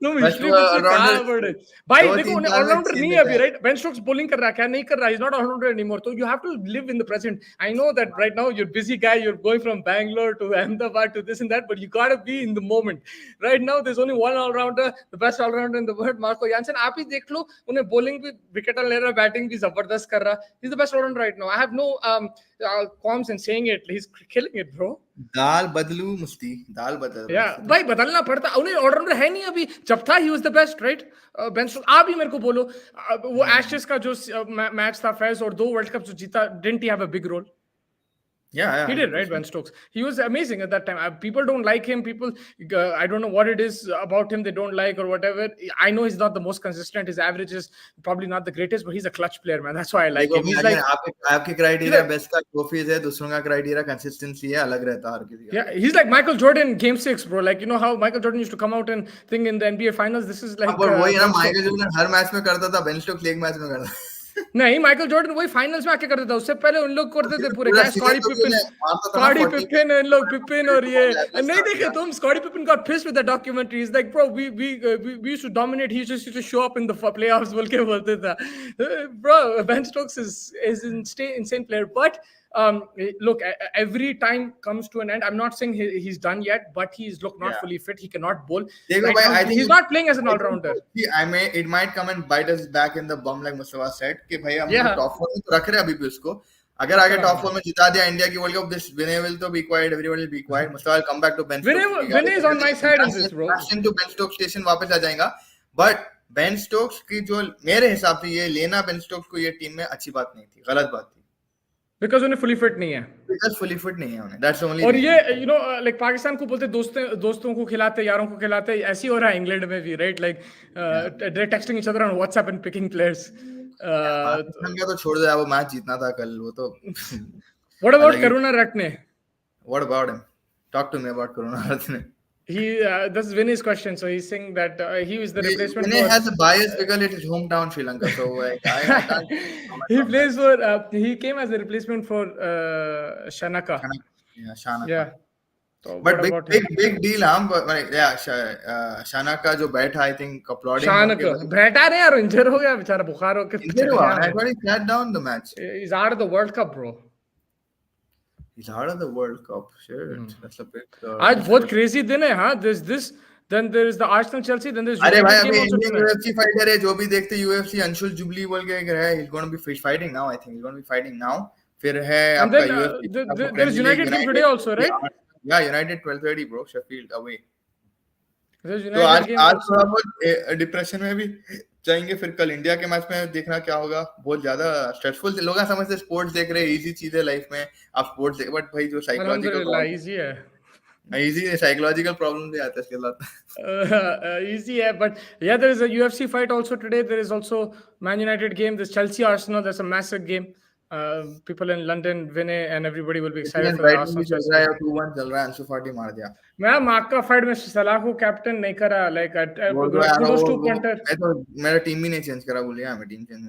तुम history में कहाँ पढ़े भाई. देखो उन्हें ऑलराउंडर नहीं है अभी, राइट? बेन स्टोक्स बॉलिंग कर रहा है, क्या नहीं कर रहा है. He's not allrounder anymore. So you have to live in the present. I know that right now you're busy guy. You're going from Bangalore to Ahmedabad to this and that, but you gotta be in the moment. Right now, there's only one all-rounder, the best all-rounder in the world, Marco Jansen. आप ही देख लो, उन्हें bowling भी wicket ले रहा है, batting भी जबरदस्त कर रहा है. He's the best all-rounder right now. I have no qualms in saying it. He's killing it, bro. दाल बदलू मुस्ती, दाल बदल. Yeah, भाई बदलना पड़ता. उन्हें ऑलराउंडर है नहीं अभी. जब था he was the best, right? Ben Stokes. आप ही मेरे को बोलो, वो एशेस का जो मैच था फैज और 2 वर्ल्ड कप जो जीता, didn't he have a big role? Yeah, He did, right? Ben 100%. Stokes. He was amazing at that time. People don't like him. People, I don't know what it is about him they don't like or whatever. I know he's not the most consistent. His average is probably not the greatest, but he's a clutch player, man. That's why I like देखो him. भाई, He's अगर like, आपके criteria best का trophies है, दूसरों का criteria consistency है, अलग रहता है हर किसी का. yeah, he's like Michael Jordan in Game 6, bro. Like, you know how Michael Jordan used to come out and think in the NBA Finals? This is like पर वही है ना, Ben Stokes. माइकल जॉर्डन हर match में करता था, Ben Stokes एक match में करता था. नहीं, माइकल जॉर्डन वही फाइनल्स में आके करता था. उससे पहले उन लोग करते थे पूरे पूरा क्या, सीजन स्कॉटी तो भी पिपिन, उन्हें मारता था ना, स्कॉटी 40 पिपिन, इन लोग पिपिन और ये एवरेज नहीं था देखे यार. तुम. Scottie Pippen got pissed with the documentary. He's like, bro, we used to dominate. He just used to show up in the playoffs. बोल के बोलते था. Bro, Ben Stokes is insane player, but look, every time comes to an end. I'm not saying he's done yet, but he's not Yeah. fully fit. He cannot bowl. देखो Right भाई, now, I think he's not playing as an all-rounder. it might come and bite us back in the bum like Mustafa said कि भाई हम Yeah. Top 4 में तो रख रहे हैं अभी भी उसको. अगर आगे टॉप 4 में जिता दिया इंडिया की world cup, this Vinay will to be quiet, everyone will be quiet. Mustafa will come back to Ben Stokes. Vinay is on my side in this, bro. to Ben Stokes station वापस आ जाएगा. But Ben Stokes की जो मेरे हिसाब से ये लेना Ben Stokes को ये टीम में अच्छी बात नहीं थी, गलत बात थी. Because उन्हें fully fit नहीं है. Because fully fit नहीं है उन्हें. That's the only और reason. ये you know like पाकिस्तान को बोलते दोस्तों को खिलाते, यारों को खिलाते, ऐसी हो रहा है इंग्लैंड में भी, right? Like they're texting each other on WhatsApp and picking players. Pakistan का तो छोड़ दो यार, वो मैच जीतना था कल, वो तो. What about अलग ही- Karuna Ratne? What about him? Talk to me about Karuna Ratne. This is Vinny's question. So he's saying that he was the replacement Vinay for. has a bias because it is hometown Sri Lanka, so like I can't. He plays for. He came as a replacement for Shanaka. Yeah, Shana. Yeah. So But what about big deal, huh? But like, yeah, Shana का जो बैठा, I think applauding. Shanaka बैठा नहीं यार, इंजर हो गया बेचारा, बुखार होके. Injured हुआ. I thought he sat down the match. He's out of the World Cup, bro. He's out of the World Cup. Shit, that's a bit. आज बहुत crazy दिन है, हाँ. There's this, then there is the Arsenal Chelsea, then there's अरे भाई, United अभी game also Indian tonight. UFC fighter है, जो भी देखते UFC अंशुल जुबली बोल के एक है, he's going to be fighting now. I think he's going to be fighting now. फिर है And आपका then UFC. there is United game today also, right? Yeah, United 12:30 bro, Sheffield away. There's तो United game आज also. थोड़ा बहुत depression में भी जाएंगे, फिर कल इंडिया के मैच में देखना क्या होगा. बहुत ज्यादा स्ट्रेसफुल. लोग समझते स्पोर्ट्स देख रहे हैं, इजी चीज है लाइफ में, आप स्पोर्ट्स देख, बट भाई जो Alhamdulillah, easy है. इजी साइकोलॉजिकल प्रॉब्लम भी आता है इसके साथ. Easy, yeah, but yeah, there is a UFC fight also today. There is also Man United game. There's Chelsea Arsenal. There's a massive game. People in London, Vinay, and everybody will be excited for the Arsenal चल Chelsea. रहा है, 2-1 चल रहा है, अंशु फाटी मार दिया. मैं मार्का फाइट में सलाह को कैप्टन नहीं करा, like kudos to punter. मैं तो मेरा टीम भी नहीं चेंज करा, बोलिए मैं team change.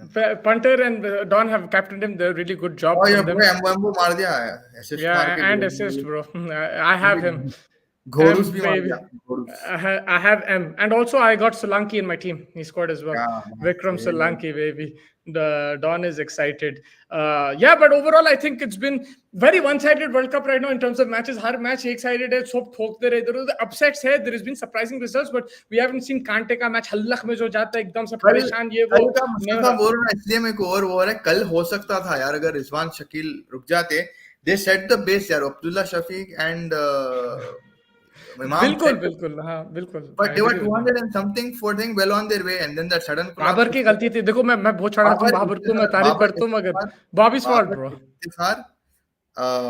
Punter and Don have captained him. They're really good job और ये from them. पूरे एम्बो मार दिया है, असिस्ट मार Yeah, के. and assist, bro. I have him. घोड़ूस भी मार baby. दिया, घोड़ूस. I have M, and also I got Solanki in my team. He scored as well. Yeah, Vikram Solanki, baby. The Don is excited. Yeah, but overall, I think it's been very one-sided World Cup right now in terms of matches. Her match एक-sided है, सब ठोकते रहे इधर उधर. Upsets है. There has been surprising results, but we haven't seen कांटे का match हल्लख में जो जाता है एकदम से परेशान ये वो. कल का मुस्तफा बोल रहा है, इसलिए मेरे को और वो है, कल हो सकता था यार अगर रिजवान शकील रुक जाते. They set the base यार, अब्दुल्ला शफीक and बिल्कुल हाँ बिल्कुल. But they were 200 and something for doing well on their way, and then that sudden. Babar की गलती थी. देखो मैं बहुत चढ़ाता हूँ बाबर को, मैं तारीफ करता हूँ, मगर बॉबी's fault bro.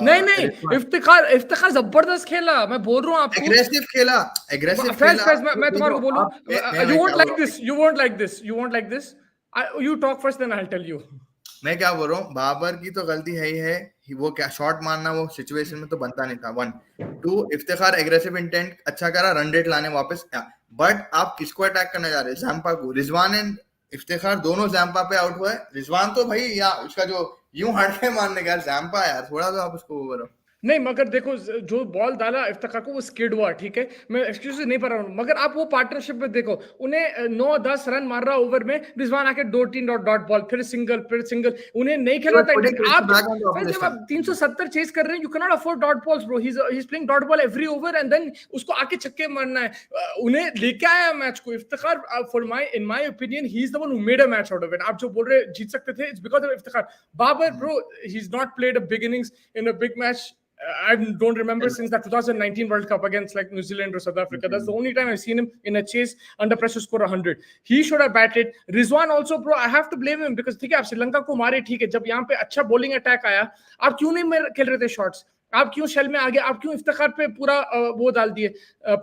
नहीं इफ्तिखार जबरदस्त खेला, मैं बोल रहा हूँ आपको. एग्रेसिव खेला. फैज मैं तुम्हारे को बोलूं, you won't like this. You talk first, then I'll tell you. मैं क्या बोल रहा हूँ, बाबर की तो गलती है ही है. वो क्या शॉट मारना वो सिचुएशन में तो बनता नहीं था. 1 2 इफ्तिखार एग्रेसिव इंटेंट अच्छा करा, रन रेट लाने वापस. बट आप किसको अटैक करने जा रहे हैं? जैम्पा को. रिजवान एंड इफ्तिखार दोनों जैम्पा पे आउट हुआ है. रिजवान तो भाई या उसका जो यूं हट के मारने का, जैम्पा यार थोड़ा तो आप उसको वो करो. नहीं मगर देखो जो बॉल डाला इफ्तिखार को वो स्किड हुआ, ठीक है, मैं एक्सक्यूज नहीं पा रहा हूँ, मगर आप वो पार्टनरशिप में देखो, उन्हें 9-10 रन मार रहा ओवर में, रिजवान आके 2-3 डॉट बॉल, फिर सिंगल, उन्हें नहीं खेलना था. आप 370 चेस कर रहे हैं, you can not afford dot balls bro. He is playing dot ball every over and then उसको आके छक्के मारना है. उन्हें लेके आया मैच को Iftikhar. In my opinion he is the one who made a match out of it. आप जो बोल रहे जीत सकते थे, it's because of Iftikhar. Babar bro, he is not played a big innings in a big match I don't remember since the 2019 World Cup against like New Zealand or South Africa. That's the only time I've seen him in a chase under pressure score 100. He should have batted. Rizwan also, bro, I have to blame him because ठीक है आप श्रीलंका को मारे ठीक है, जब यहाँ पे अच्छा bowling attack आया, आप क्यों नहीं खेल रहे थे shots? आप क्यों शेल में आ गए? आप क्यों इफ्तिखार पे पूरा वो डाल दिए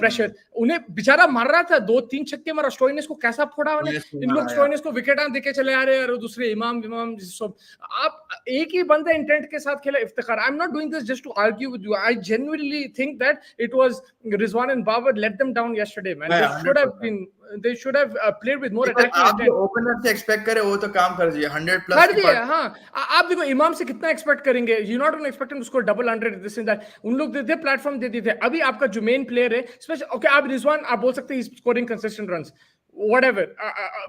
प्रेशर? उन्हें बेचारा मार रहा था, 2-3 छक्के मारा. स्टोइनिस को कैसा फोड़ा उन्हें? इन लोग स्टोइनिस को विकेट देके चले आ रहे हैं और दूसरे इमाम सब. आप एक ही बंदे इंटेंट के साथ खेला Iftikhar. I am not doing this just to argue with you. I genuinely think that it was Rizwan and Babar let them down yesterday, man. They should have played with more attacking आप intent. Opener से expect करे वो तो काम कर दिया 100 कर plus दिया. हाँ, आप देखो इमाम से कितना एक्सपेक्ट करेंगे? You not gonna expect him to score double 100 this and that. उन लोग दे प्लेटफॉर्म दे दिए थे. अभी आपका जो मेन प्लेयर है स्पेशल, ओके आप रिजवान आप बोल सकते हैं scoring consistent runs whatever.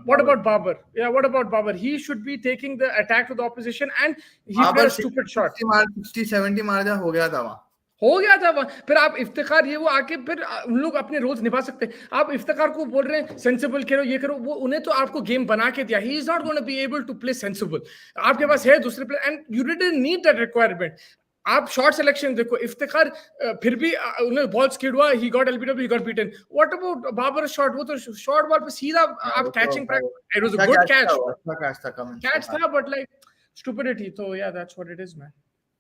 What about Babar? Yeah, what about Babar? He should be taking the attack to the opposition and he played a stupid shot. 60-70 मार दिया, हो गया था वहाँ. हो गया था वहां. फिर आप इफ्तिखार ये वो आके फिर उन लोग अपने रोल्स निभा सकते हैं. आप इफ्तिखार को बोल रहे हैं सेंसिबल खेलो ये करो, वो उन्हें तो आपको गेम बना के दिया. He is not gonna be able to play sensible. आपके पास है दूसरे player and you didn't need that requirement. आप शॉट सिलेक्शन देखो. इफ्तिखार फिर भी उन्हें बॉल स्किड हुआ, he got LBW, he got beaten. What about Babar shot? वो तो शॉर्ट बॉल पे सीधा आप catching practice. It was a good catch. अच्छा कैच था, कम कैच था बट लाइक स्टूपिडिटी. तो या that's what it is man.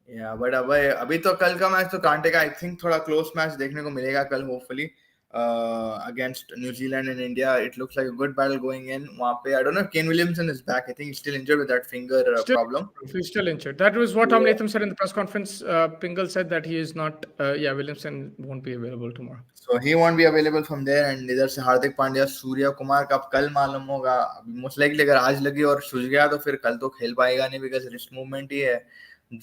या बट अभी तो कल का मैच तो कांटे का आई थिंक थोड़ा क्लोज मैच देखने को मिलेगा कल hopefully against New Zealand and India. It looks like a good battle going in. वहाँ पे I don't know if Kane Williamson is back. I think he's still injured with that finger problem. He's still injured. That was what Tom Latham said in the press conference. Pingle said that he is not. Williamson won't be available tomorrow. So he won't be available from there. And इधर से हार्दिक पांड्या, सूर्या कुमार का अब कल मालूम होगा. Most likely अगर आज लगी और सूझ गया तो फिर कल तो खेल पाएगा नहीं because wrist movement ही है.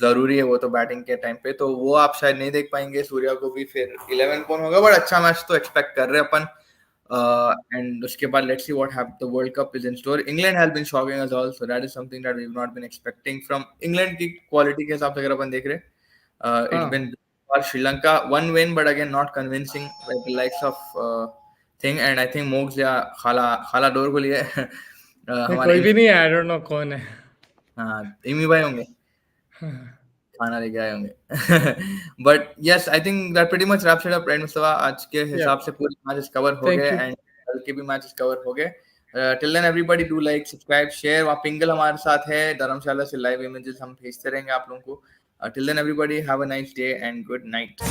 जरूरी है वो तो बैटिंग के टाइम पे, तो वो आप शायद नहीं देख पाएंगे. सूर्या को भी फिर 11 कौन होगा, बट अच्छा मैच तो एक्सपेक्ट कर रहे हैं अपन. एंड उसके बाद let's see what happens. The world cup is in store. England has been shocking us all, so that is something that we have not been expecting from England की quality के हिसाब से अगर अपन देख रहे. It's been for Sri Lanka one win but again not convincing like the likes of thing. And I think मोग्स या खाला डोर को लिए कोई भी नहीं है. आई डोंट नो कौन है. हां इमी भाई होंगे, खाना लेके आए होंगे. But yes I think that pretty much wraps it up. Right Mustafa, आज के हिसाब से पूरे मैचेस कवर हो गए एंड कल के भी मैचेस कवर हो गए. Till then everybody do like, subscribe, share. वहाँ पिंगल हमारे साथ है धर्मशाला से. लाइव इमेजेस हम भेजते रहेंगे आप लोगों को. Till then everybody have a nice day and good night.